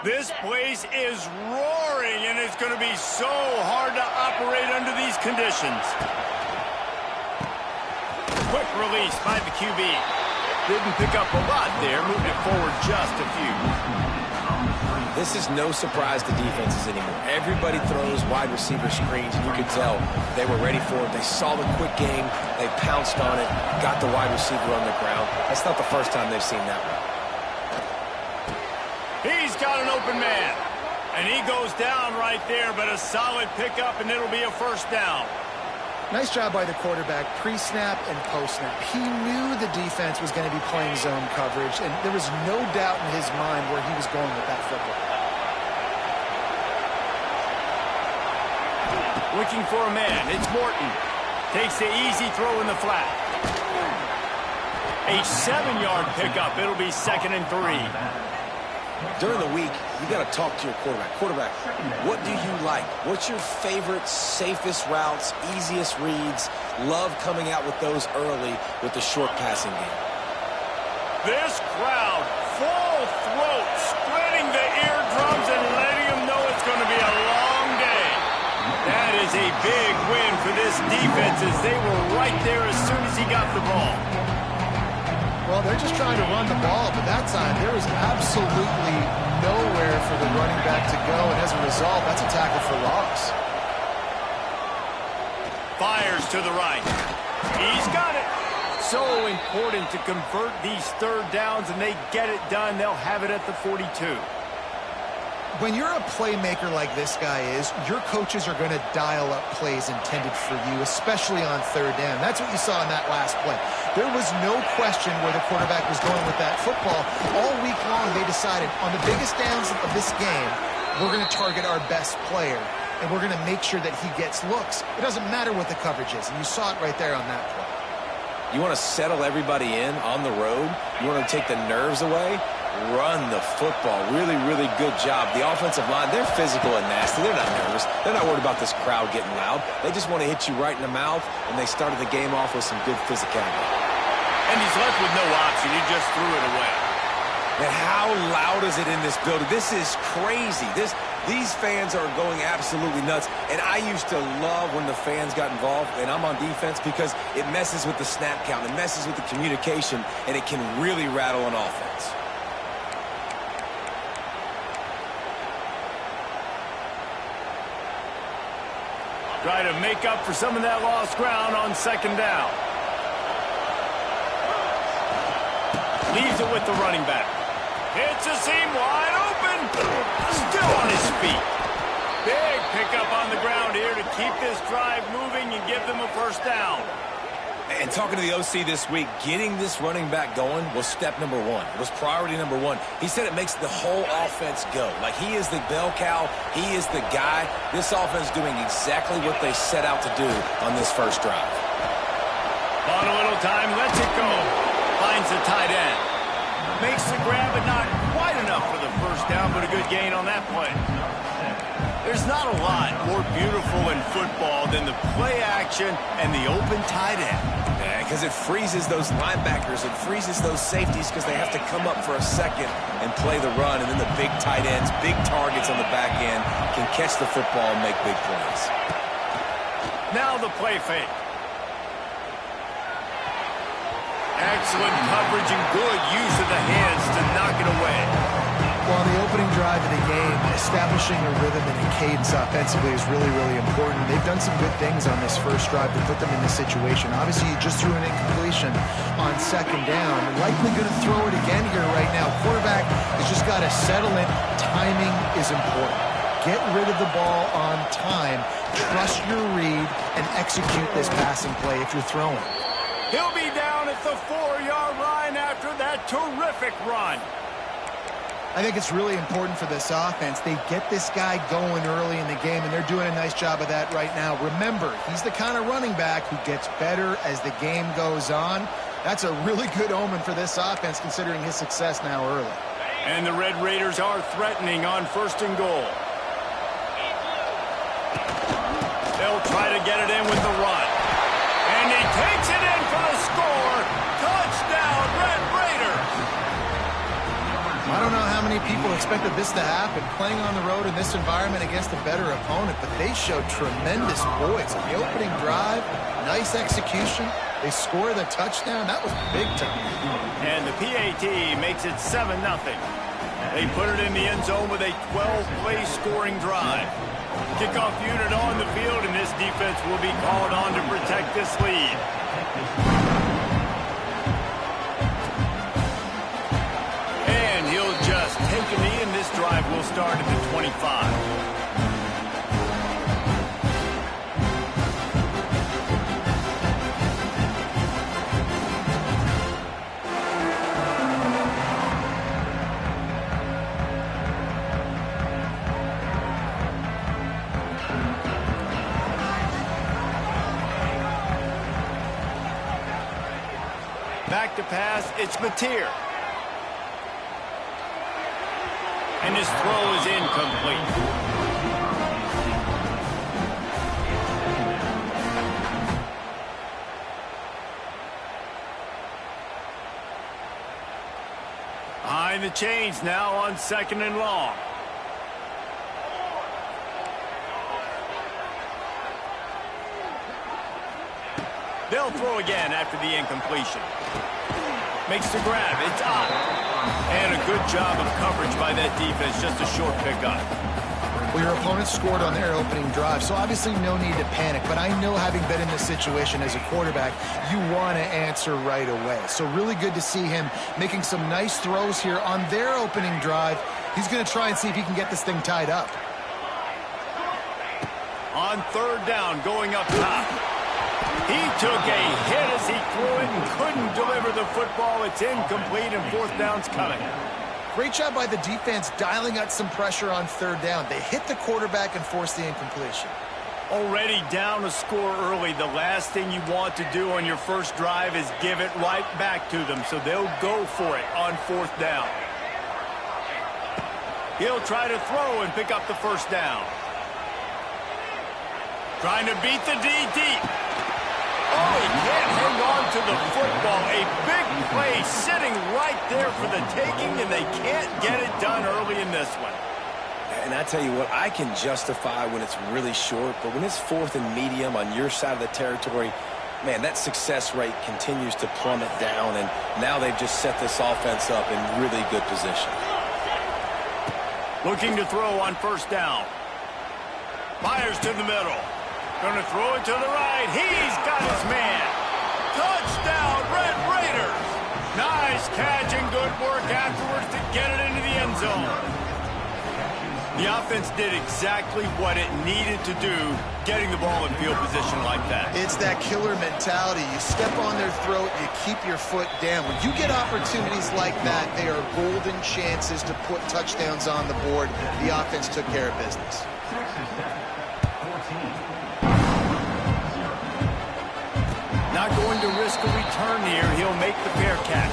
This place is roaring, and it's going to be so hard to operate under these conditions. Quick release by the QB. Didn't pick up a lot there, moving it forward just a few. This is no surprise to defenses anymore. Everybody throws wide receiver screens, and you could tell they were ready for it. They saw the quick game. They pounced on it, got the wide receiver on the ground. That's not the first time they've seen that one. He's got an open man. And he goes down right there, but a solid pickup, and it'll be a first down. Nice job by the quarterback, pre-snap and post-snap. He knew the defense was going to be playing zone coverage, and there was no doubt in his mind where he was going with that football. Looking for a man. It's Morton. Takes the easy throw in the flat. A 7-yard pickup. It'll be 2nd and 3. During the week, you got to talk to your quarterback. Quarterback, what do you like? What's your favorite, safest routes, easiest reads? Love coming out with those early with the short passing game. This crowd, full throat, splitting the eardrums and letting them know it's going to be a long day. That is a big win for this defense as they were right there as soon as he got the ball. Well, they're just trying to run the ball, but that time there was absolutely nowhere for the running back to go, and as a result, that's a tackle for loss. Fires to the right. He's got it. So important to convert these third downs, and they get it done. They'll have it at the 42. When you're a playmaker like this guy is, your coaches are going to dial up plays intended for you, especially on third down. That's what you saw in that last play. There was no question where the quarterback was going with that football. All week long, they decided on the biggest downs of this game, we're going to target our best player, and we're going to make sure that he gets looks. It doesn't matter what the coverage is, and you saw it right there on that play. You want to settle everybody in on the road? You want to take the nerves away? Run the football. Really, really good job. The offensive line, they're physical and nasty. They're not nervous. They're not worried about this crowd getting loud. They just want to hit you right in the mouth, and they started the game off with some good physicality. And he's left with no option. He just threw it away. And how loud is it in this building? This is crazy. These fans are going absolutely nuts. And I used to love when the fans got involved, and I'm on defense, because it messes with the snap count. It messes with the communication, and it can really rattle an offense. Try to make up for some of that lost ground on 2nd down. Leaves it with the running back. Hits a seam wide open. Still on his feet. Big pickup on the ground here to keep this drive moving and give them a first down. And talking to the OC this week, getting this running back going was step number one. It was priority number one. He said it makes the whole offense go. Like, he is the bell cow. He is the guy. This offense doing exactly what they set out to do on this first drive. On a little time, lets it go. Finds the tight end. Makes the grab, but not quite enough for the first down, but a good gain on that play. There's not a lot more beautiful in football than the play action and the open tight end. Yeah, because it freezes those linebackers. It freezes those safeties because they have to come up for a second and play the run. And then the big tight ends, big targets on the back end, can catch the football and make big plays. Now the play fake. Excellent coverage and good use of the hands to knock it away. Well, the opening drive of the game, establishing a rhythm and a cadence offensively is really, really important. They've done some good things on this first drive to put them in this situation. Obviously, you just threw an incompletion on 2nd down. Likely going to throw it again here right now. Quarterback has just got to settle in. Timing is important. Get rid of the ball on time. Trust your read and execute this passing play if you're throwing. He'll be down at the 4-yard line after that terrific run. I think it's really important for this offense. They get this guy going early in the game, and they're doing a nice job of that right now. Remember, he's the kind of running back who gets better as the game goes on. That's a really good omen for this offense, considering his success now early. And the Red Raiders are threatening on 1st and goal. They'll try to get it in with the run. And he takes it in for the score. Touchdown, Red Raiders. I don't know how many people expected this to happen, playing on the road in this environment against a better opponent, but they showed tremendous poise. The opening drive, nice execution. They score the touchdown. That was big time. And the PAT makes it 7-0. They put it in the end zone with a 12-play scoring drive. Kickoff unit on the field, and this defense will be called on to protect this lead. And he'll just take a knee, and this drive will start at the 25. Back to pass, it's Mateer. And his throw is incomplete. Behind the chains now on 2nd and long. They'll throw again after the incompletion. Makes the grab. It's up. And a good job of coverage by that defense. Just a short pickup. Well, your opponent scored on their opening drive, so obviously no need to panic. But I know, having been in this situation as a quarterback, you want to answer right away. So really good to see him making some nice throws here on their opening drive. He's going to try and see if he can get this thing tied up. On 3rd down, going up top. He took a hit as he threw it and couldn't deliver the football. It's incomplete, and 4th down's coming. Great job by the defense dialing out some pressure on 3rd down. They hit the quarterback and forced the incompletion. Already down a score early. The last thing you want to do on your first drive is give it right back to them, so they'll go for it on 4th down. He'll try to throw and pick up the 1st down. Trying to beat the D deep. Oh, he can't hang on to the football. A big play sitting right there for the taking, and they can't get it done early in this one. And I tell you what, I can justify when it's really short, but when it's 4th and medium on your side of the territory, man, that success rate continues to plummet down, and now they've just set this offense up in really good position. Looking to throw on 1st down. Fires to the middle. Going to throw it to the right. He's got his man. Touchdown, Red Raiders. Nice catch and good work afterwards to get it into the end zone. The offense did exactly what it needed to do, getting the ball in field position like that. It's that killer mentality. You step on their throat, you keep your foot down. When you get opportunities like that, they are golden chances to put touchdowns on the board. The offense took care of business. Not going to risk a return here. He'll make the fair catch.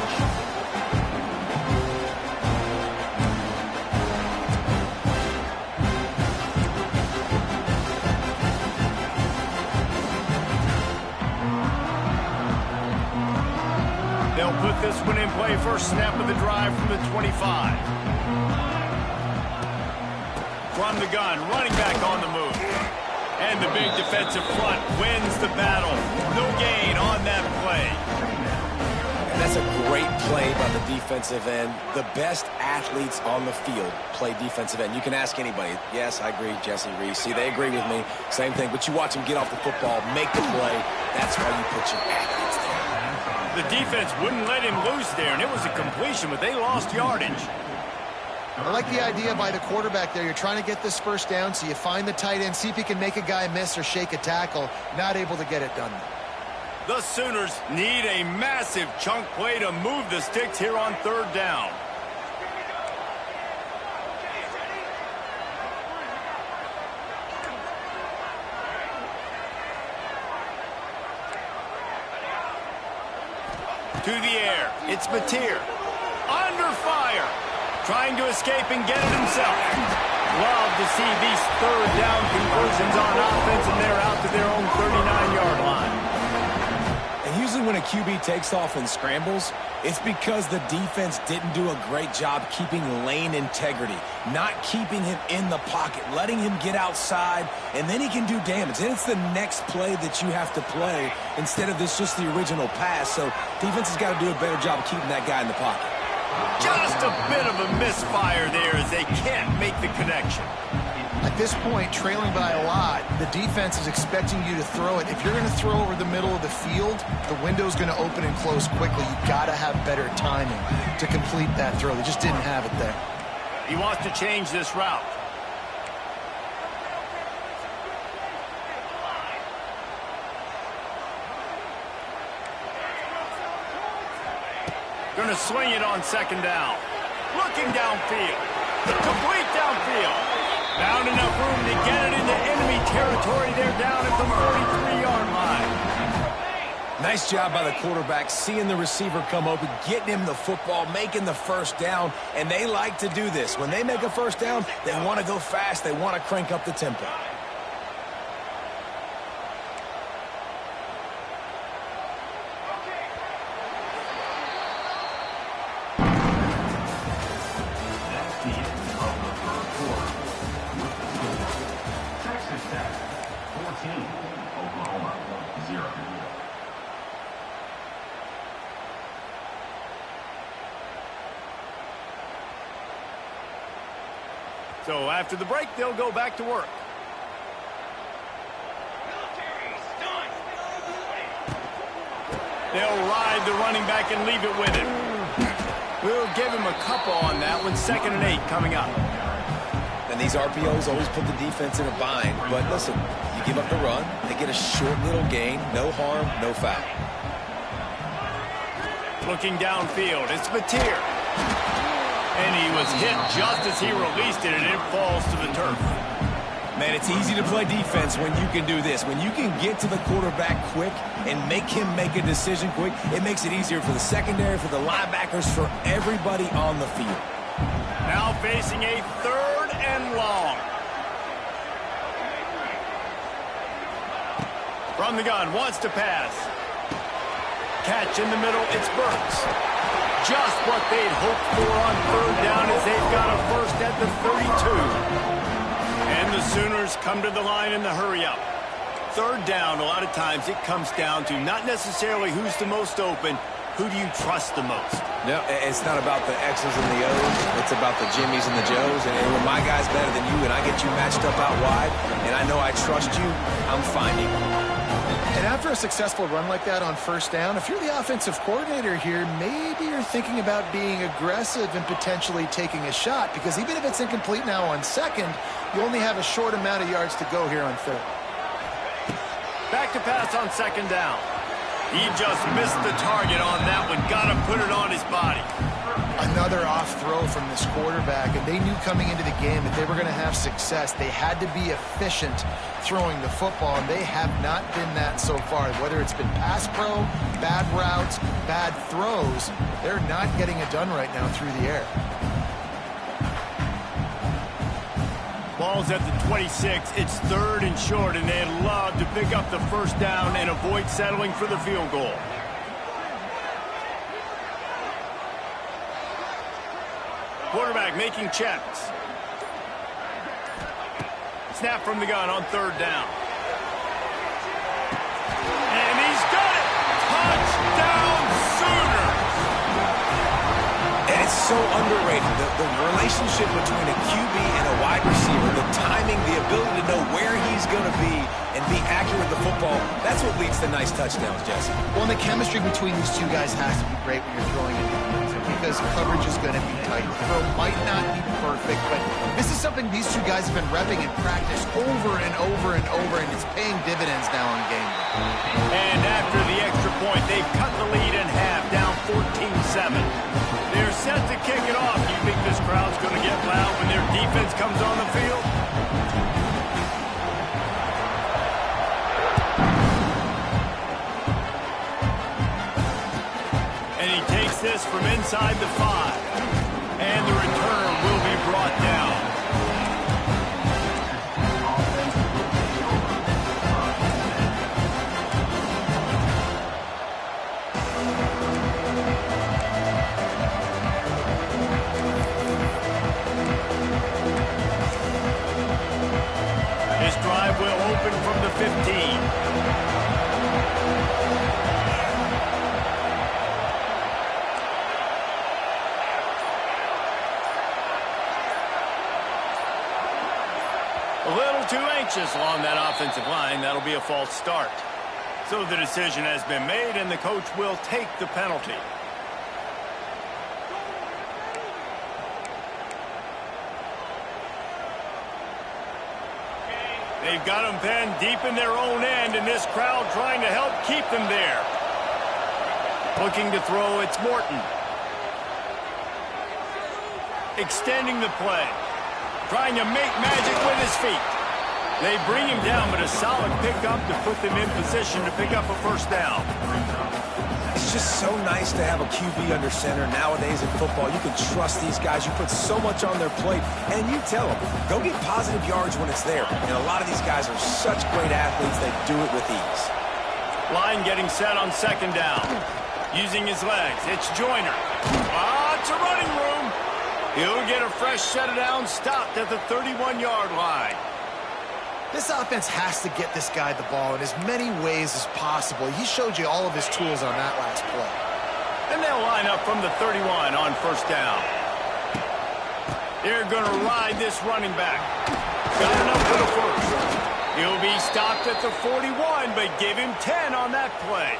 They'll put this one in play. First snap of the drive from the 25. From the gun, running back on the move. And the big defensive front wins the battle. No gain on that play. And that's a great play by the defensive end. The best athletes on the field play defensive end. You can ask anybody. Yes, I agree, Jesse Reese. See, they agree with me. Same thing. But you watch them get off the football, make the play. That's why you put your athletes there. The defense wouldn't let him loose there, and it was a completion, but they lost yardage. I like the idea by the quarterback there. You're trying to get this 1st down, so you find the tight end, see if he can make a guy miss or shake a tackle. Not able to get it done. The Sooners need a massive chunk play to move the sticks here on 3rd down. To the air, it's Mateer. Under fire. Trying to escape and get it himself. Love to see these 3rd down conversions on offense, and they're out to their own 39-yard line. And using when a QB takes off and scrambles, it's because the defense didn't do a great job keeping lane integrity, not keeping him in the pocket, letting him get outside, and then he can do damage. Then it's the next play that you have to play instead of this just the original pass. So defense has got to do a better job of keeping that guy in the pocket. Just a bit of a misfire there as they can't make the connection. At this point, trailing by a lot, the defense is expecting you to throw it. If you're going to throw over the middle of the field, the window's going to open and close quickly. You've got to have better timing to complete that throw. They just didn't have it there. He wants to change this route. Going to swing it on second down. Looking downfield. Complete downfield. Found enough room to get it into enemy territory. They're down at the 43-yard line. Nice job by the quarterback, seeing the receiver come open, getting him the football, making the first down, and they like to do this. When they make a first down, they want to go fast. They want to crank up the tempo. So after the break, they'll go back to work. They'll ride the running back and leave it with him. We'll give him a couple on that one. 2nd and 8 coming up. And these RPOs always put the defense in a bind. But listen, you give up the run, they get a short little gain. No harm, no foul. Looking downfield, it's Mateer. And he was hit just as he released it, and it falls to the turf. Man, it's easy to play defense when you can do this. When you can get to the quarterback quick and make him make a decision quick, it makes it easier for the secondary, for the linebackers, for everybody on the field. Now facing a 3rd and long. From the gun, wants to pass. Catch in the middle, it's Burks. Just what they'd hoped for on 3rd down as they've got a first at the 32. And the Sooners come to the line in the hurry-up. 3rd down, a lot of times it comes down to not necessarily who's the most open, who do you trust the most? No, it's not about the X's and the O's. It's about the Jimmys and the Joes. And when my guy's better than you and I get you matched up out wide, and I know I trust you, I'm finding you. And after a successful run like that on 1st down, if you're the offensive coordinator here, maybe you're thinking about being aggressive and potentially taking a shot, because even if it's incomplete now on 2nd, you only have a short amount of yards to go here on 3rd. Back to pass on 2nd down. He just missed the target on that one. Got to put it on his body. Another off throw from this quarterback, and they knew coming into the game that they were going to have success. They had to be efficient throwing the football, and they have not been that so far. Whether it's been pass pro, bad routes, bad throws, they're not getting it done right now through the air. Ball's at the 26. It's 3rd and short, and they'd love to pick up the first down and avoid settling for the field goal. Quarterback making checks. Snap from the gun on 3rd down. And he's got it! Touchdown Sooners! And it's so underrated. The relationship between a QB and a wide receiver, the timing, the ability to know where he's going to be and be accurate with the football, that's what leads to nice touchdowns, Jesse. Well, and the chemistry between these two guys has to be great when you're throwing it, because coverage is going to be tight. The throw might not be perfect, but this is something these two guys have been repping in practice over and over and over, and it's paying dividends now in game. And after the extra point, they've cut the lead in half, down 14-7. They're set to kick it off. Do you think this crowd's going to get loud when their defense comes on the field? And he takes this from inside the 5. And the return will be brought down. little too anxious along that offensive line. That'll be a false start. So the decision has been made, and the coach will take the penalty. They've got them pinned deep in their own end, and this crowd trying to help keep them there. Looking to throw, it's Morton. Extending the play. Trying to make magic with his feet. They bring him down, but a solid pickup to put them in position to pick up a first down. It's just so nice to have a QB under center. Nowadays in football, you can trust these guys. You put so much on their plate, and you tell them, go get positive yards when it's there. And a lot of these guys are such great athletes, they do it with ease. Line getting set on second down. Using his legs, it's Joyner. Lots of running room. He'll get a fresh set of downs stopped at the 31-yard line. This offense has to get this guy the ball in as many ways as possible. He showed you all of his tools on that last play. And they'll line up from the 31 on first down. They're going to ride this running back. Got enough for the first. He'll be stopped at the 41, but give him 10 on that play.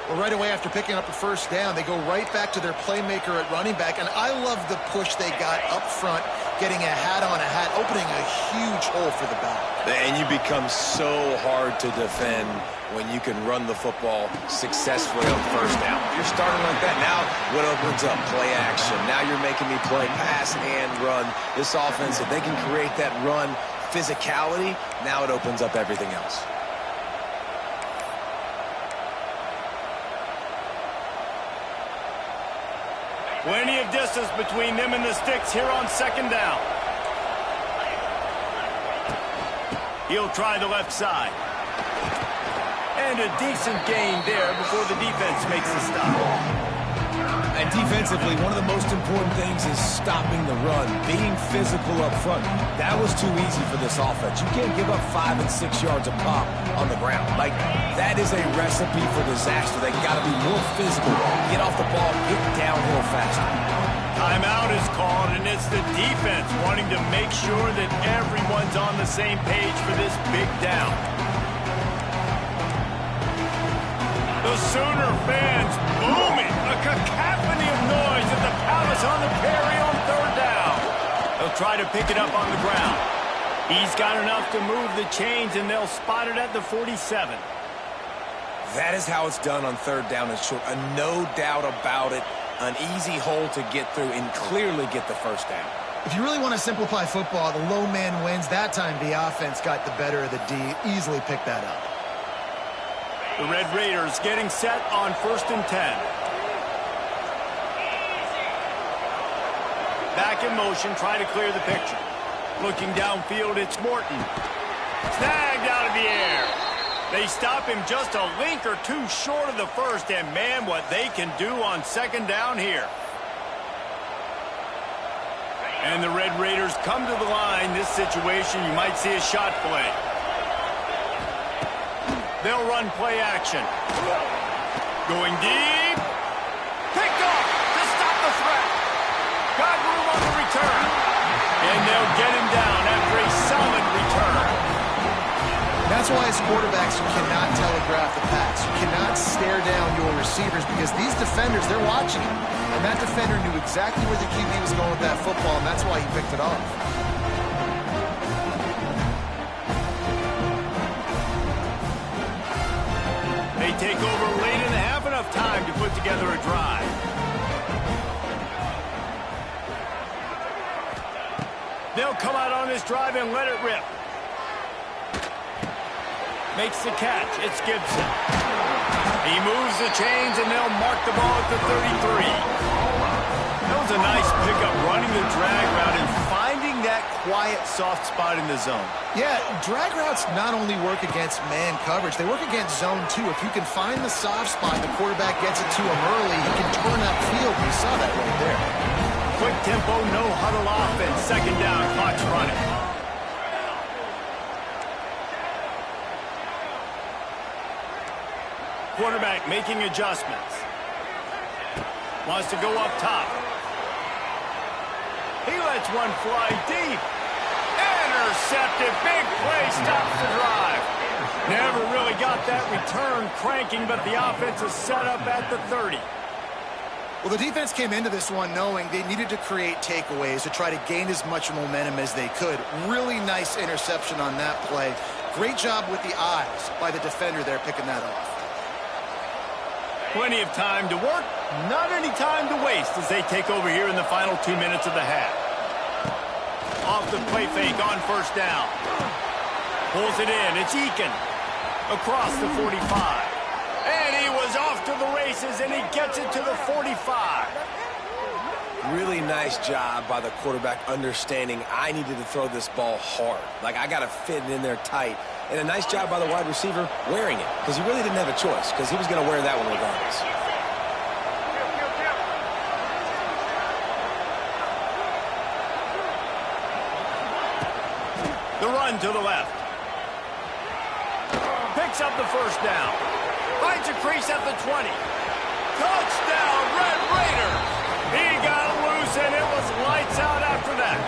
Well, right away after picking up a first down, they go right back to their playmaker at running back. And I love the push they got up front, getting a hat on a hat, opening a huge hole for the back. And you become so hard to defend when you can run the football successfully on first down. If you're starting like that, now what opens up? Play action. Now you're making me play pass and run. This offense, if they can create that run physicality, now it opens up everything else. Plenty of distance between them and the sticks here on second down. He'll try the left side. And a decent gain there before the defense makes the stop. And defensively, one of the most important things is stopping the run, being physical up front. That was too easy for this offense. You can't give up 5 and 6 yards a pop on the ground. Like, that is a recipe for disaster. They got to be more physical, get off the ball, get downhill faster. Timeout is called, and it's the defense wanting to make sure that everyone's on the same page for this big down. The Sooner fans booming, a cacophony of noise at the Palace on the carry on third down. They'll try to pick it up on the ground. He's got enough to move the chains, and they'll spot it at the 47. That is how it's done on third down and short. No doubt about it. An easy hole to get through and clearly get the first down. If you really want to simplify football, the low man wins. That time the offense got the better of the D. Easily picked that up. The Red Raiders getting set on 1st and 10. Back in motion, try to clear the picture. Looking downfield, it's Morton. Snagged out of the air. They stop him just a link or two short of the first, and man, what they can do on second down here. And the Red Raiders come to the line. This situation, you might see a shot play. They'll run play action. Going deep. Picked off to stop the threat. Got room on the return. And they'll get him down after a solid return. That's why as quarterbacks you cannot telegraph the pass. You cannot stare down your receivers because these defenders, they're watching it. And that defender knew exactly where the QB was going with that football, and that's why he picked it off. They take over late in the half, enough time to put together a drive. They'll come out on this drive and let it rip. Makes the catch. It's Gibson. He moves the chains, and they'll mark the ball at the 33. That was a nice pickup, running the drag route and finding that quiet, soft spot in the zone. Yeah, drag routes not only work against man coverage, they work against zone too. If you can find the soft spot, the quarterback gets it to him early, he can turn upfield. You saw that right there. Quick tempo, no huddle offense. Second down, clock's running. Quarterback making adjustments. Wants to go up top. He lets one fly deep. And Intercepted. Big play stops the drive. Never really got that return cranking, but the offense is set up at the 30. Well, the defense came into this one knowing they needed to create takeaways to try to gain as much momentum as they could. Really nice interception on that play. Great job with the eyes by the defender there picking that off. Plenty of time to work, not any time to waste as they take over here in the final 2 minutes of the half. Off the play fake on first down. Pulls it in. It's Eakin across the 45. And he was off to the races, and he gets it to the 45. Really nice job by the quarterback understanding I needed to throw this ball hard. Like, I got to fit it in there tight. And a nice job by the wide receiver wearing it, because he really didn't have a choice, because he was going to wear that one regardless. The run to the left. Picks up the first down. Finds a crease at the 20. Touchdown, Red Raiders! He got loose, and it was lights out after that.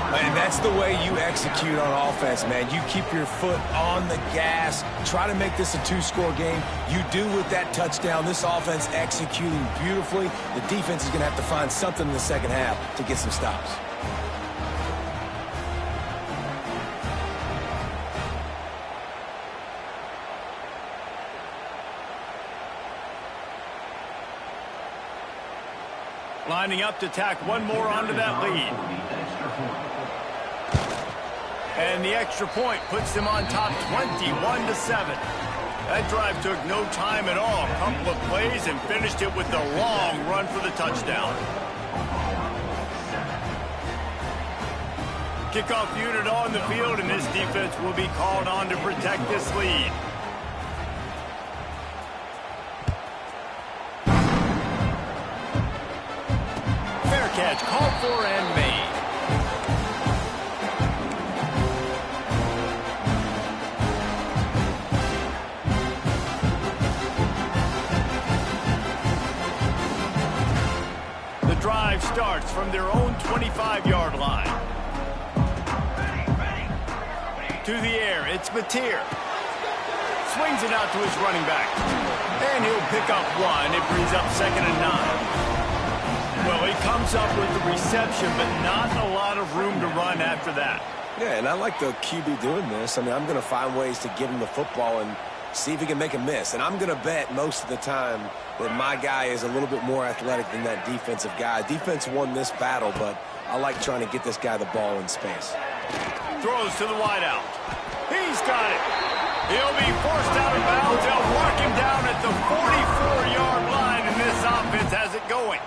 And that's the way you execute on offense, man. You keep your foot on the gas. Try to make this a two-score game. You do with that touchdown. This offense executing beautifully. The defense is going to have to find something in the second half to get some stops. Lining up to tack one more onto that lead. And the extra point puts them on top 21-7. That drive took no time at all. A couple of plays and finished it with the long run for the touchdown. Kickoff unit on the field, and this defense will be called on to protect this lead. Fair catch called for and made. The drive starts from their own 25-yard line. To the air, it's Mateer. Swings it out to his running back. And he'll pick up one. It brings up 2nd and 9. Well, he comes up with the reception, but not a lot of room to run after that. Yeah, and I like the QB doing this. I mean, I'm going to find ways to give him the football and see if he can make a miss. And I'm going to bet most of the time that my guy is a little bit more athletic than that defensive guy. Defense won this battle, but I like trying to get this guy the ball in space. Throws to the wideout. He's got it. He'll be forced out of bounds. They'll mark him down at the 44-yard line, and this offense has it going.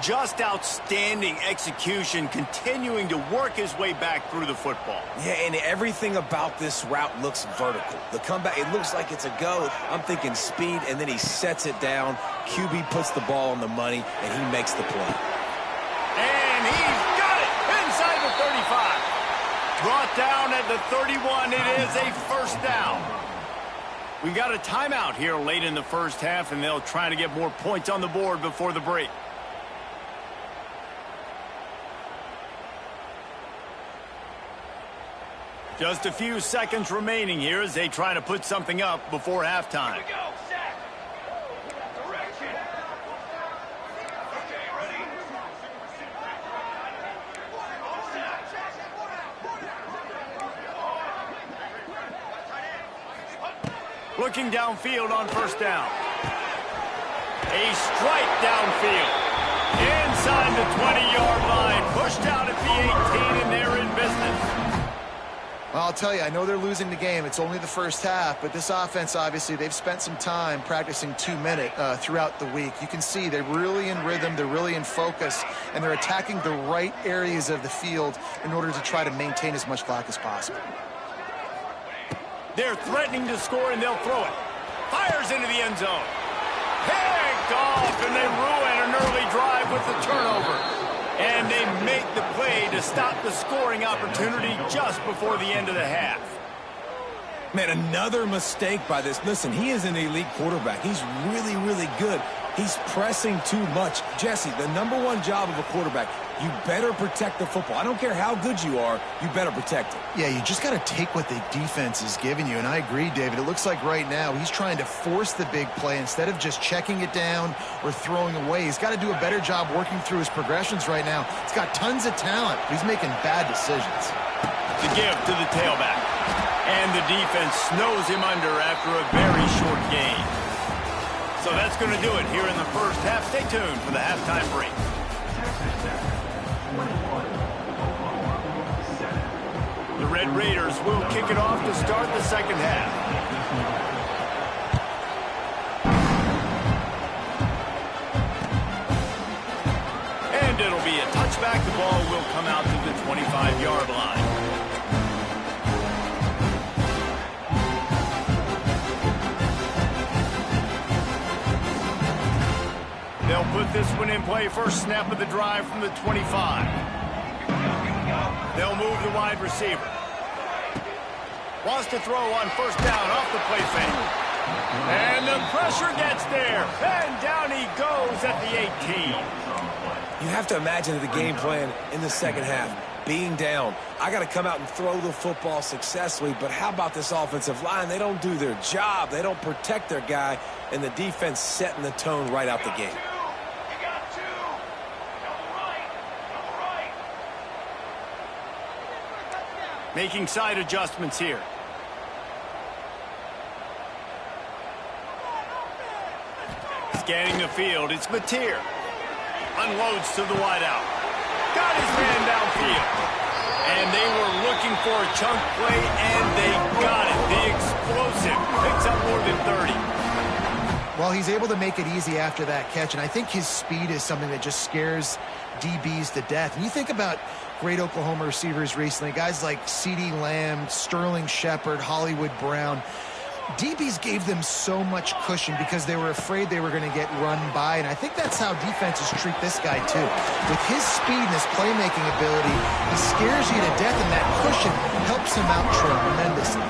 Just outstanding execution, continuing to work his way back through the football. Yeah, and everything about this route looks vertical. The comeback, it looks like it's a go. I'm thinking speed, and then he sets it down. QB puts the ball on the money, and he makes the play. And he's got it inside the 35. Brought down at the 31. It is a first down. We got a timeout here late in the first half, and they'll try to get more points on the board before the break. Just a few seconds remaining here as they try to put something up before halftime. Here we go. Set. Direction. Okay, ready? Looking downfield on first down. A strike downfield. Inside the 20-yard line. Pushed out at the 18, and they're in business. Well, I'll tell you, I know they're losing the game. It's only the first half, but this offense, obviously, they've spent some time practicing 2-minute throughout the week. You can see they're really in rhythm, they're really in focus, and they're attacking the right areas of the field in order to try to maintain as much clock as possible. They're threatening to score, and they'll throw it. Fires into the end zone. Picked off, and they ruin an early drive with the turnover. And they make the play to stop the scoring opportunity just before the end of the half. Man, another mistake by this. Listen, he is an elite quarterback. He's really, really good. He's pressing too much. Jesse, the #1 job of a quarterback, you better protect the football. I don't care how good you are, you better protect it. Yeah, you just got to take what the defense is giving you, and I agree, David. It looks like right now he's trying to force the big play instead of just checking it down or throwing away. He's got to do a better job working through his progressions right now. He's got tons of talent, but he's making bad decisions. The give to the tailback. And the defense snows him under after a very short game. So that's going to do it here in the first half. Stay tuned for the halftime break. The Red Raiders will kick it off to start the second half. And it'll be a touchback. The ball will come out to the 25-yard line. They'll put this one in play. First snap of the drive from the 25. They'll move the wide receiver. Wants to throw on first down off the play fake. And the pressure gets there. And down he goes at the 18. You have to imagine the game plan in the second half. Being down, I got to come out and throw the football successfully, but how about this offensive line? They don't do their job. They don't protect their guy, and the defense setting the tone right out the gate. Making side adjustments here. Scanning the field, it's Mateer. Unloads to the wideout. Got his man downfield. And they were looking for a chunk play, and they got it. The explosive picks up more than 30. Well, he's able to make it easy after that catch, and I think his speed is something that just scares DBs to death. And you think about great Oklahoma receivers recently, guys like CeeDee Lamb, Sterling Shepard, Hollywood Brown. DBs gave them so much cushion because they were afraid they were going to get run by, and I think that's how defenses treat this guy too. With his speed and his playmaking ability, he scares you to death, and that cushion helps him out tremendously.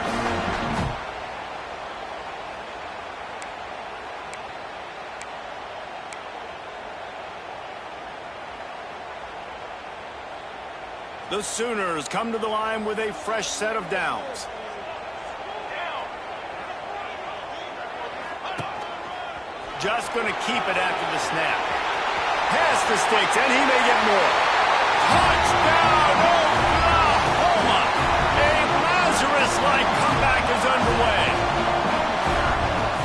The Sooners come to the line with a fresh set of downs. Just going to keep it after the snap. Past the sticks, and he may get more. Touchdown, Oklahoma! A Lazarus-like comeback is underway.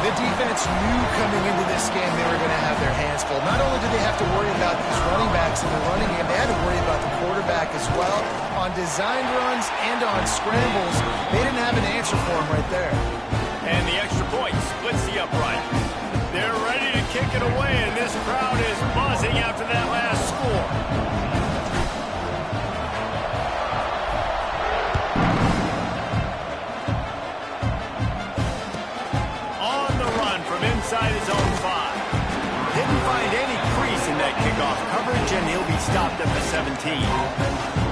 The defense knew coming into this game they were going to have their hands full. Not only did they have to worry about these running backs in the running game, they had to worry about the quarterback as well. On designed runs and on scrambles, they didn't have an answer for him right there. And the extra point splits the upright. They're ready to kick it away, and this crowd is buzzing after that last score. On the run from inside his own 5. Didn't find any crease in that kickoff coverage, and he'll be stopped at the 17.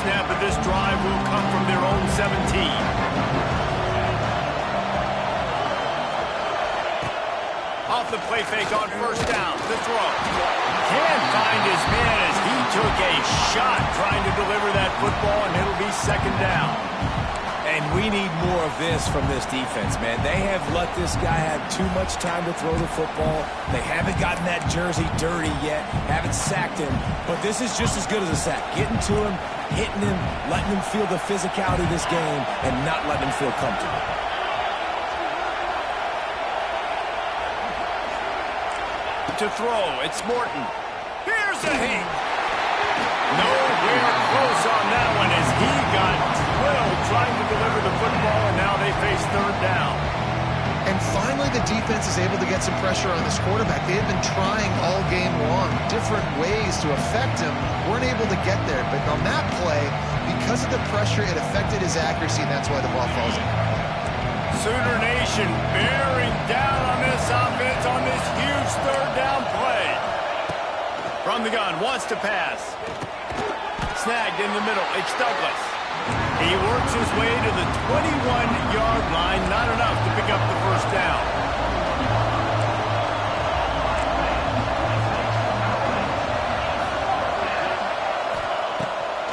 Snap of this drive will come from their own 17. Off the play fake on first down. The throw. Can't find his man as he took a shot trying to deliver that football, and it'll be second down. And we need more of this from this defense, man. They have let this guy have too much time to throw the football. They haven't gotten that jersey dirty yet, haven't sacked him. But this is just as good as a sack. Getting to him, hitting him, letting him feel the physicality of this game, and not letting him feel comfortable. To throw, it's Morton. Here's a hit. Nowhere close on that one as he got drilled trying to deliver the football, and now they face third down. And finally, the defense is able to get some pressure on this quarterback. They had been trying all game long, different ways to affect him, weren't able to get there. But on that play, because of the pressure, it affected his accuracy, and that's why the ball falls in. Sooner Nation bearing down on this offense on this huge third down play. From the gun, wants to pass. Snagged in the middle. It's Douglas. He works his way to the 21-yard line. Not enough to pick up the first down.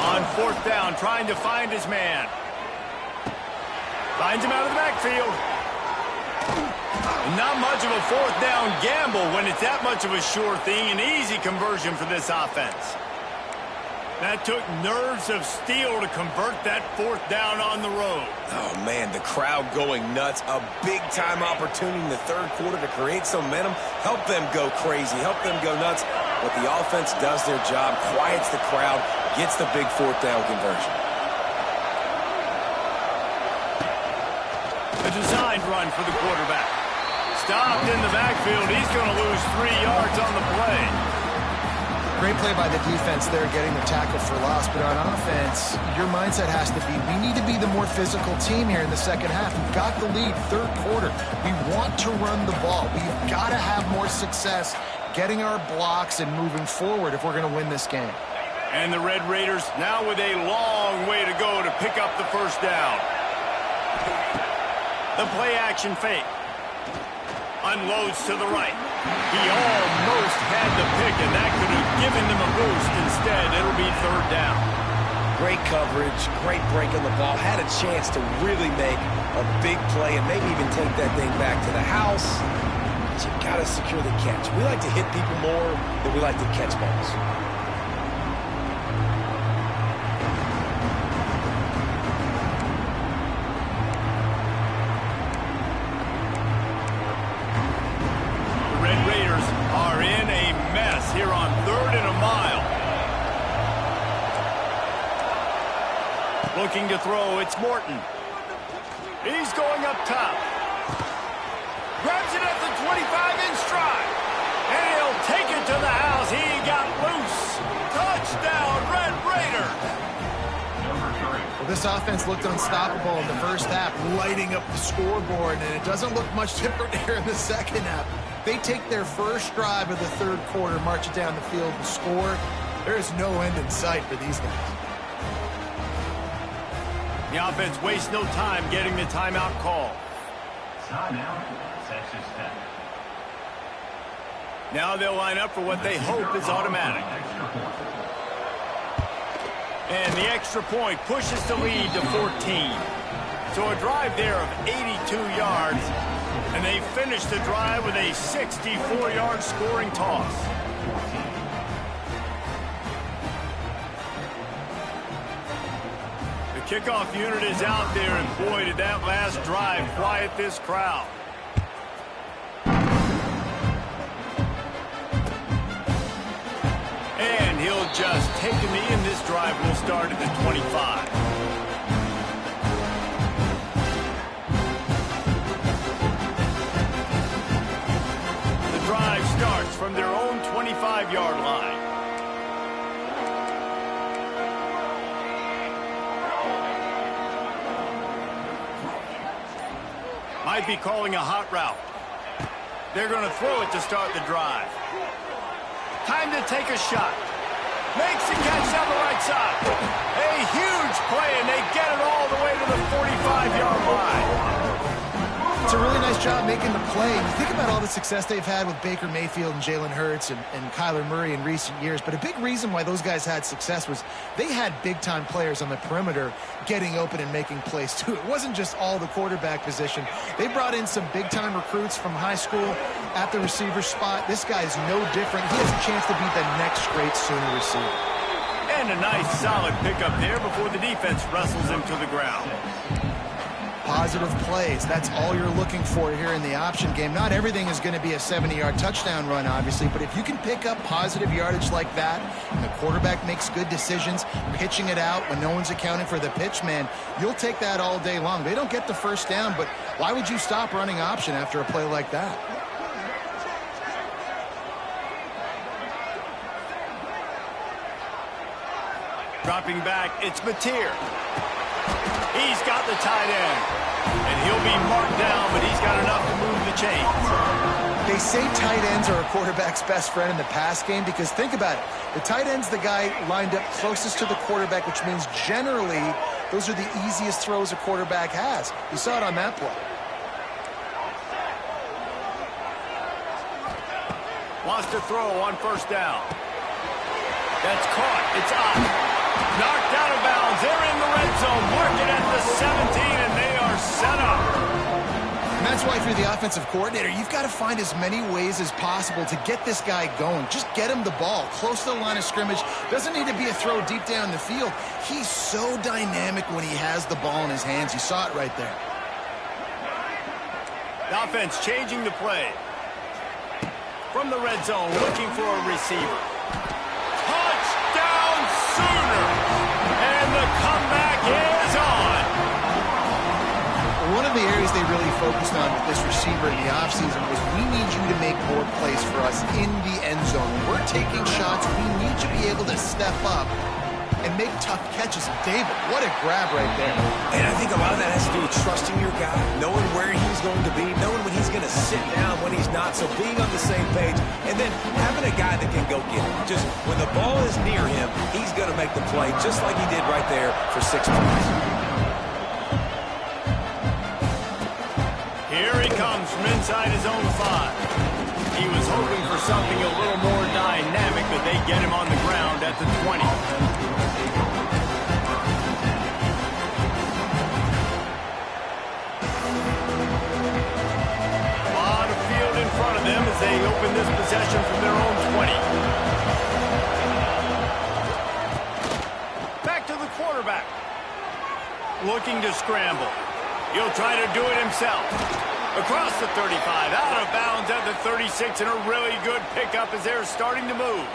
On fourth down, trying to find his man. Finds him out of the backfield. Not much of a fourth down gamble when it's that much of a sure thing. An easy conversion for this offense. That took nerves of steel to convert that fourth down on the road. Oh, man, the crowd going nuts. A big-time opportunity in the third quarter to create some momentum. Help them go crazy. Help them go nuts. But the offense does their job, quiets the crowd, gets the big fourth down conversion. A designed run for the quarterback. Stopped in the backfield. He's going to lose 3 yards on the play. Great play by the defense there, getting the tackle for loss. But on offense, your mindset has to be, we need to be the more physical team here in the second half. We've got the lead, third quarter. We want to run the ball. We've got to have more success getting our blocks and moving forward if we're going to win this game. And the Red Raiders now with a long way to go to pick up the first down. The play action fake. Unloads to the right. He almost had the pick, and that could have given them a boost. Instead, it'll be third down. Great coverage, great break on the ball. Had a chance to really make a big play and maybe even take that thing back to the house. But you got to secure the catch. We like to hit people more than we like to catch balls. Here on 3rd and a mile. Looking to throw, it's Morton. He's going up top. Grabs it at the 25 in stride. And he'll take it to the house. He got loose. Touchdown, Red Raiders. Well, this offense looked unstoppable in the first half, lighting up the scoreboard, and it doesn't look much different here in the second half. They take their first drive of the third quarter, march it down the field and score. There is no end in sight for these guys. The offense wastes no time getting the timeout call. Timeout, Texas Tech. Now they'll line up for what they hope is automatic. And the extra point pushes the lead to 14. So a drive there of 82 yards. And they finish the drive with a 64-yard scoring toss. The kickoff unit is out there, and boy, did that last drive quiet this crowd. And he'll just take a knee, and this drive will start at the 25. Drive starts from their own 25-yard line. Might be calling a hot route. They're going to throw it to start the drive. Time to take a shot. Makes the catch down the right side. A huge play, and they get it all the way to the 45-yard line. It's a really nice job making the play. You think about all the success they've had with Baker Mayfield and Jalen Hurts and Kyler Murray in recent years, but a big reason why those guys had success was they had big-time players on the perimeter getting open and making plays, too. It wasn't just all the quarterback position. They brought in some big-time recruits from high school at the receiver spot. This guy's no different. He has a chance to be the next great Sooner receiver. And a nice, solid pickup there before the defense wrestles him to the ground. Positive plays. That's all you're looking for here in the option game. Not everything is going to be a 70-yard touchdown run, obviously, but if you can pick up positive yardage like that, and the quarterback makes good decisions, pitching it out when no one's accounting for the pitch, man, you'll take that all day long. They don't get the first down, but why would you stop running option after a play like that? Dropping back, it's Mateer. He's got the tight end. And he'll be marked down, but he's got enough to move the chains. They say tight ends are a quarterback's best friend in the pass game because think about it. The tight end's the guy lined up closest to the quarterback, which means generally those are the easiest throws a quarterback has. You saw it on that play. Wants to throw on first down. That's caught. It's up. Knocked out of bounds. They're in the red zone. Mark it at the 17, and they are set up. And that's why if you're the offensive coordinator, you've got to find as many ways as possible to get this guy going. Just get him the ball close to the line of scrimmage. Doesn't need to be a throw deep down the field. He's so dynamic when he has the ball in his hands. You saw it right there. The offense changing the play. From the red zone, looking for a receiver. Touchdown Sooner! And the comeback is on. One of the areas they really focused on with this receiver in the offseason was we need you to make more plays for us in the end zone. When we're taking shots, we need you to be able to step up and make tough catches. And David, what a grab right there. And I think a lot of that has to do with trusting your guy, knowing where he's going to be, knowing when he's going to sit down, when he's not, so being on the same page, and then having a guy that can go get it. Just when the ball is near him, he's going to make the play, just like he did right there for 6 points. Here he comes from inside his own 5. He was hoping for something a little more dynamic, but they get him on the ground at the 20. A lot of field in front of them as they open this possession from their own 20. Back to the quarterback. Looking to scramble. He'll try to do it himself. Across the 35, out of bounds at the 36, and a really good pickup as they're starting to move.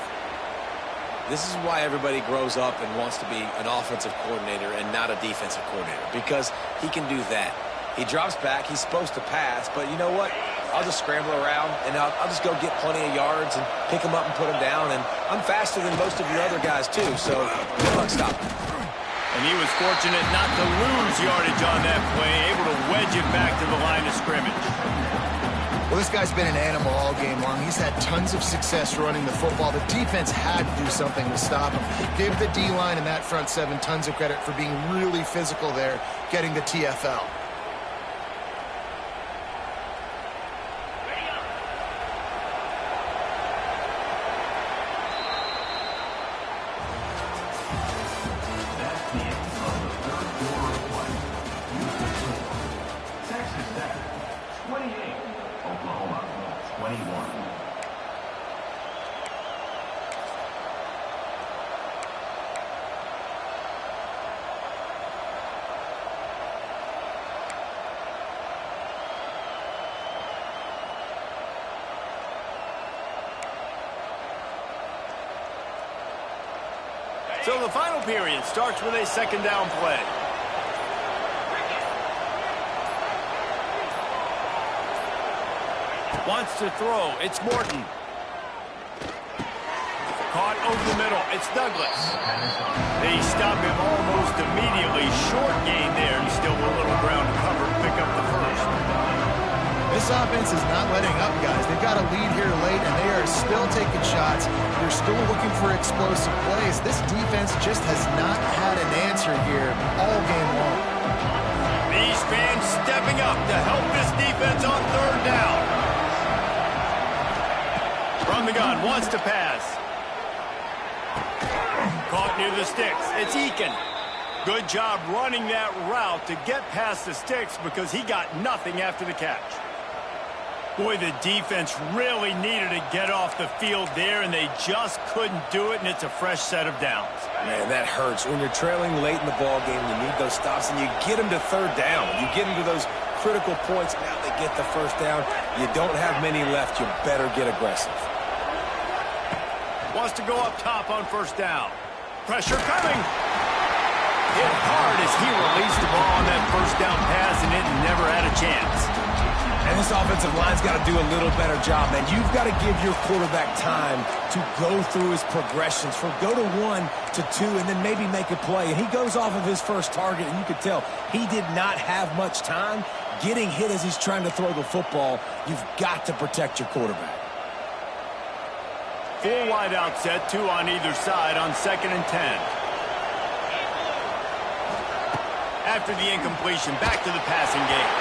This is why everybody grows up and wants to be an offensive coordinator and not a defensive coordinator, because he can do that. He drops back, he's supposed to pass, but you know what? I'll just scramble around, and I'll just go get plenty of yards and pick him up and put him down, and I'm faster than most of your other guys, too, so good luck stopping. And he was fortunate not to lose yardage on that play, able to wedge it back to the line of scrimmage. Well, this guy's been an animal all game long. He's had tons of success running the football. The defense had to do something to stop him. Give the D-line and that front 7 tons of credit for being really physical there, getting the TFL. So the final period starts with a second down play. Wants to throw. It's Morton. Caught over the middle. It's Douglas. They stop him almost immediately. Short gain there, and still a little ground to cover to pick up the first. This offense is not letting up, guys. They've got a lead here late, and they are still taking shots. They're still looking for explosive plays. This defense just has not had an answer here all game long. These fans stepping up to help this defense on third down. From the gun, wants to pass. Caught near the sticks. It's Eakin. Good job running that route to get past the sticks because he got nothing after the catch. Boy, the defense really needed to get off the field there, and they just couldn't do it, and it's a fresh set of downs. Man, that hurts. When you're trailing late in the ball game, you need those stops, and you get them to third down. You get them to those critical points. Now they get the first down. You don't have many left. You better get aggressive. Wants to go up top on first down. Pressure coming. Hit hard as he released the ball on that first down pass, and it never had a chance. And this offensive line's got to do a little better job, man. You've got to give your quarterback time to go through his progressions, from go to 1 to 2, and then maybe make a play. And he goes off of his first target, and you could tell he did not have much time getting hit as he's trying to throw the football. You've got to protect your quarterback. Full wide out set, 2 on either side on 2nd and 10. After the incompletion, back to the passing game.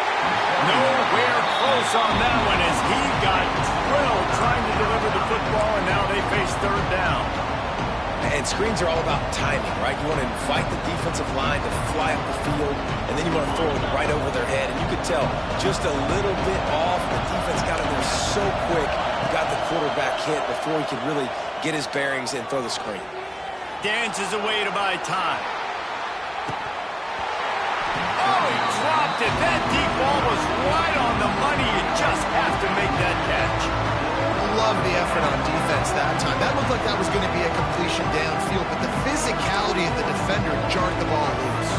Nowhere close on that one as he got drilled trying to deliver the football, and now they face 3rd down. And screens are all about timing, right? You want to invite the defensive line to fly up the field, and then you want to throw it right over their head. And you could tell just a little bit off. The defense got in there so quick, got the quarterback hit before he could really get his bearings and throw the screen. Dances away to buy time. Oh, he dropped it. That deep ball was right on the money. You just have to make that catch. Love the effort on defense that time. That looked like that was going to be a completion downfield, but the physicality of the defender jarred the ball loose.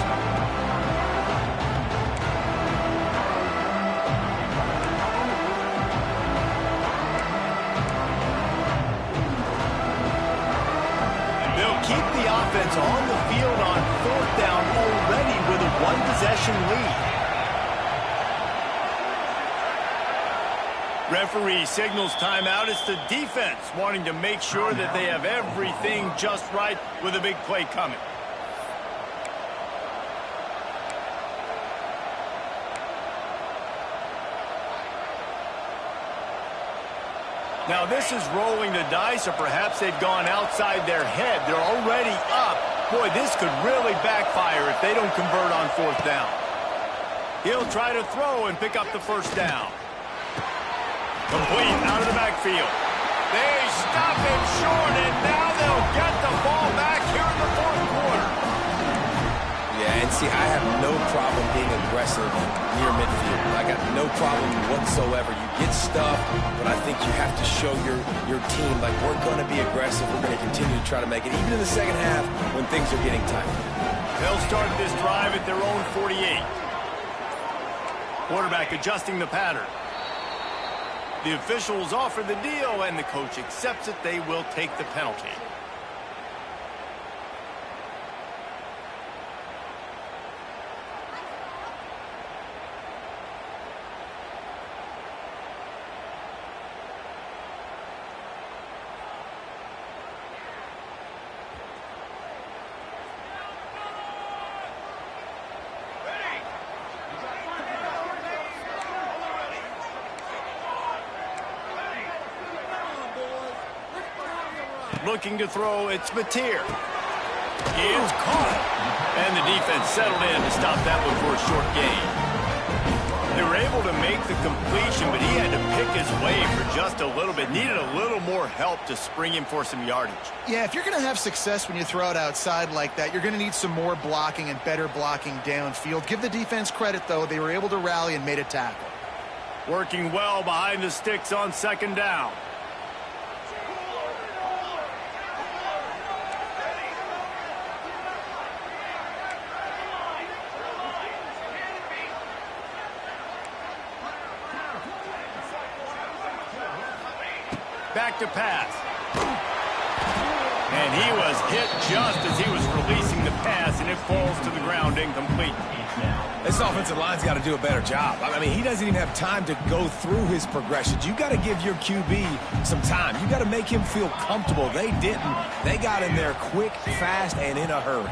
They'll keep the offense on the field on 4th down already with a 1-possession lead. Referee signals timeout. It's the defense wanting to make sure that they have everything just right with a big play coming. Now this is rolling the dice, or perhaps they've gone outside their head. They're already up. Boy, this could really backfire if they don't convert on 4th down. He'll try to throw and pick up the 1st down. Complete out of the backfield. They stop him short, and now they'll get the ball back here in the 4th quarter. Yeah, and see, I have no problem being aggressive near midfield. I got no problem whatsoever. You get stuffed, but I think you have to show your team, like, we're going to be aggressive. We're going to continue to try to make it, even in the second half when things are getting tight. They'll start this drive at their own 48. Quarterback adjusting the pattern. The officials offer the deal, and the coach accepts it. They will take the penalty. Looking to throw, it's Mateer. He is caught. And the defense settled in to stop that one for a short gain. They were able to make the completion, but he had to pick his way for just a little bit. Needed a little more help to spring him for some yardage. Yeah, if you're going to have success when you throw it outside like that, you're going to need some more blocking and better blocking downfield. Give the defense credit, though. They were able to rally and made a tackle. Working well behind the sticks on 2nd down. Back to pass. And he was hit just as he was releasing the pass, and it falls to the ground incomplete. This offensive line's got to do a better job. I mean, he doesn't even have time to go through his progressions. You got to give your QB some time. You got to make him feel comfortable. They didn't. They got in there quick, fast, and in a hurry.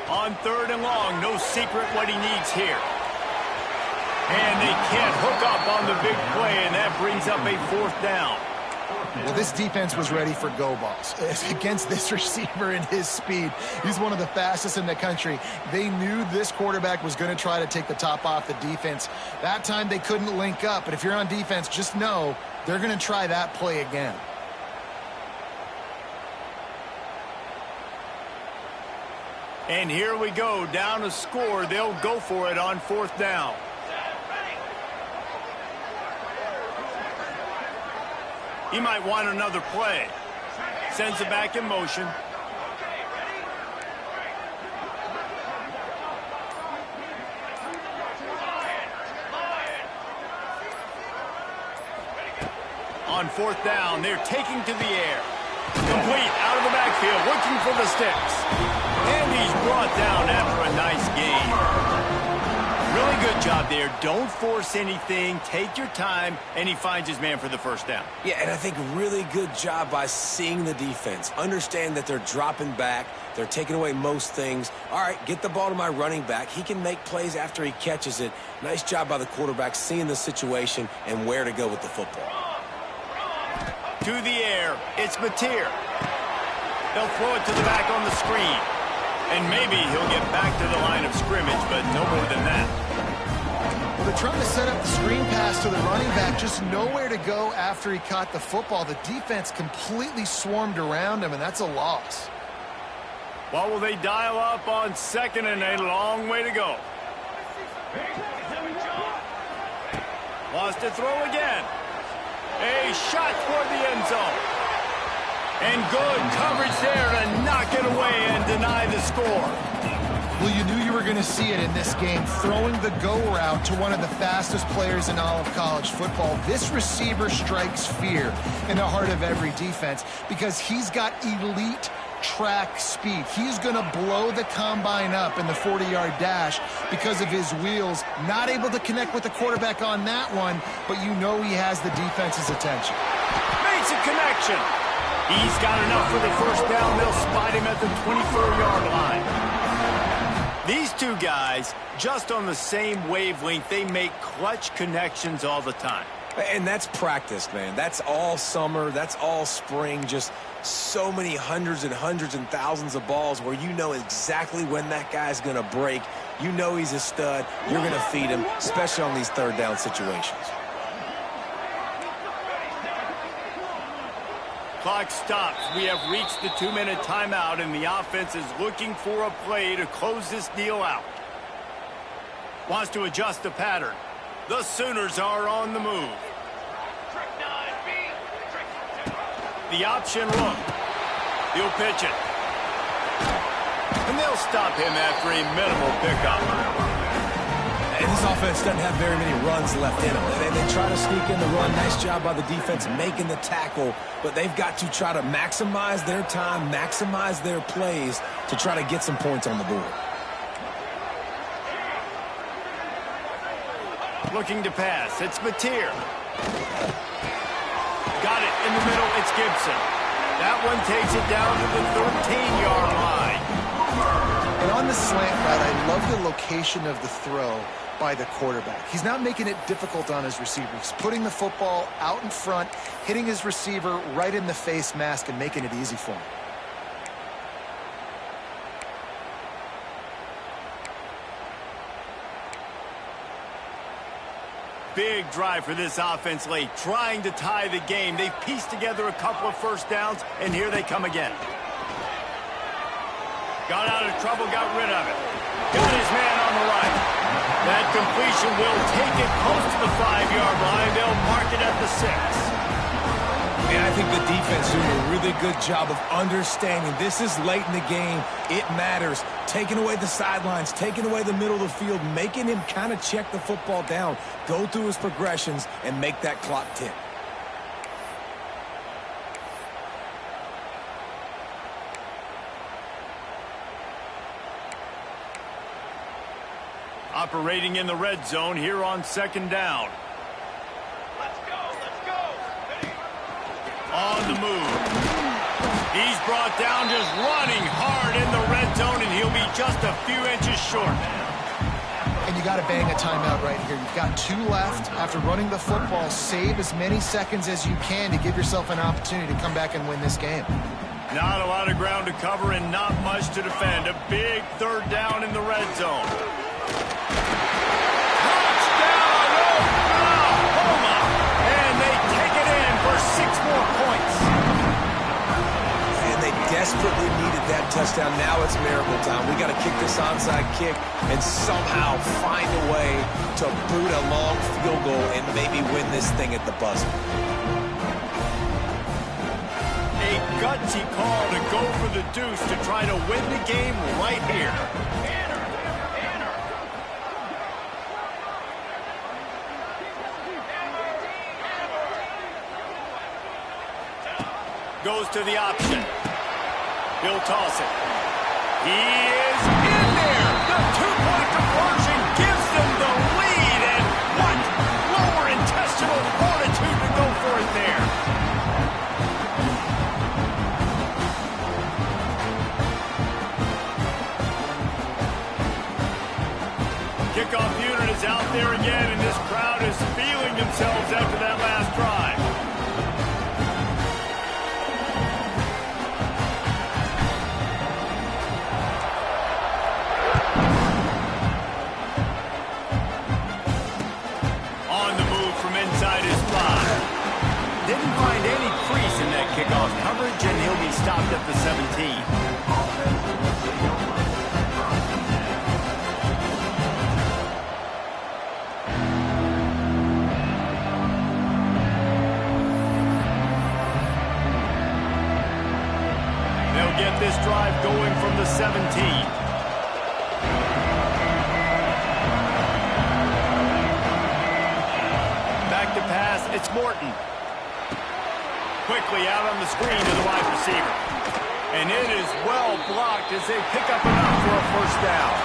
On 3rd and long, no secret what he needs here. And they can't hook up on the big play, and that brings up a 4th down. Well, this defense was ready for go balls. Against this receiver and his speed, he's one of the fastest in the country. They knew this quarterback was going to try to take the top off the defense. That time they couldn't link up, but if you're on defense, just know they're going to try that play again. And here we go, down a score. They'll go for it on 4th down. He might want another play. Sends it back in motion. On fourth down, they're taking to the air. Complete out of the backfield, looking for the sticks. And he's brought down after a nice gain. Really good job there. Don't force anything. Take your time, and he finds his man for the first down. Yeah, and I think really good job by seeing the defense. Understand that they're dropping back. They're taking away most things. All right, get the ball to my running back. He can make plays after he catches it. Nice job by the quarterback seeing the situation and where to go with the football. To the air, it's Mateer. They'll throw it to the back on the screen. And maybe he'll get back to the line of scrimmage, but no more than that. Well, they're trying to set up the screen pass to the running back, just nowhere to go after he caught the football. The defense completely swarmed around him, and that's a loss. What will they dial up on second and a long way to go? Wants to throw again. A shot toward the end zone. And good coverage there to knock it away and deny the score. Well, you knew you were going to see it in this game, throwing the go route to one of the fastest players in all of college football. This receiver strikes fear in the heart of every defense because he's got elite track speed. He's going to blow the combine up in the 40-yard dash because of his wheels. Not able to connect with the quarterback on that one, but you know he has the defense's attention. Makes a connection. He's got enough for the first down. They'll spot him at the 24-yard line. These two guys, just on the same wavelength, they make clutch connections all the time. And that's practice, man. That's all summer. That's all spring. Just so many hundreds and thousands of balls where you know exactly when that guy's going to break. You know he's a stud. You're going to feed him, especially on these third down situations. Clock stops. We have reached the 2-minute timeout, and the offense is looking for a play to close this deal out. Wants to adjust the pattern. The Sooners are on the move. The option look. He'll pitch it. And they'll stop him after a minimal pickup. And this offense doesn't have very many runs left in them. They try to sneak in the run. Nice job by the defense making the tackle. But they've got to try to maximize their time, maximize their plays to try to get some points on the board. Looking to pass. It's Mateer. Got it in the middle. It's Gibson. That one takes it down to the 13-yard line. And on the slant route, I love the location of the throw by the quarterback. He's not making it difficult on his receiver. He's putting the football out in front, hitting his receiver right in the face mask and making it easy for him. Big drive for this offense late, trying to tie the game. They've pieced together a couple of first downs, and here they come again. Got out of trouble, got rid of it. Got his man on the right. That completion will take it close to the 5-yard line. They'll mark it at the 6. And I think the defense doing a really good job of understanding this is late in the game. It matters. Taking away the sidelines, taking away the middle of the field, making him kind of check the football down, go through his progressions, and make that clock tick. Operating in the red zone here on second down. On the move. He's brought down just running hard in the red zone, and he'll be just a few inches short. And you got to bang a timeout right here. You've got 2 left. After running the football, save as many seconds as you can to give yourself an opportunity to come back and win this game. Not a lot of ground to cover and not much to defend. A big third down in the red zone. For 6 more points. And they desperately needed that touchdown. Now it's miracle time. We got to kick this onside kick and somehow find a way to boot a long field goal and maybe win this thing at the buzzer. gutsy call to go for the deuce to try to win the game right here. Goes to the option. He'll toss it. He is in there. The two-point conversion gives them the lead. And what lower intestinal fortitude to go for it there. Kickoff unit is out there again, and this crowd is feeling themselves after that last drive. Didn't find any crease in that kickoff coverage, and he'll be stopped at the 17. They'll get this drive going from the 17. Back to pass, it's Morton. Quickly out on the screen to the wide receiver. And it is well blocked as they pick up enough for a first down.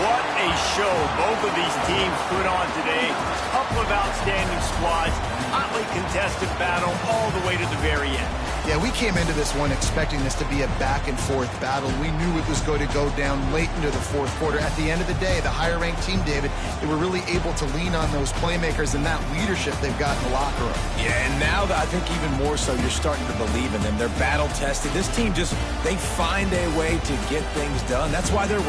What a show both of these teams put on today. A couple of outstanding squads. Hotly contested battle all the way to the very end. Yeah, we came into this one expecting this to be a back-and-forth battle. We knew it was going to go down late into the fourth quarter. At the end of the day, the higher-ranked team, David, they were really able to lean on those playmakers and that leadership they've got in the locker room. Yeah, and now I think even more so, you're starting to believe in them. They're battle-tested. This team they find a way to get things done. That's why they're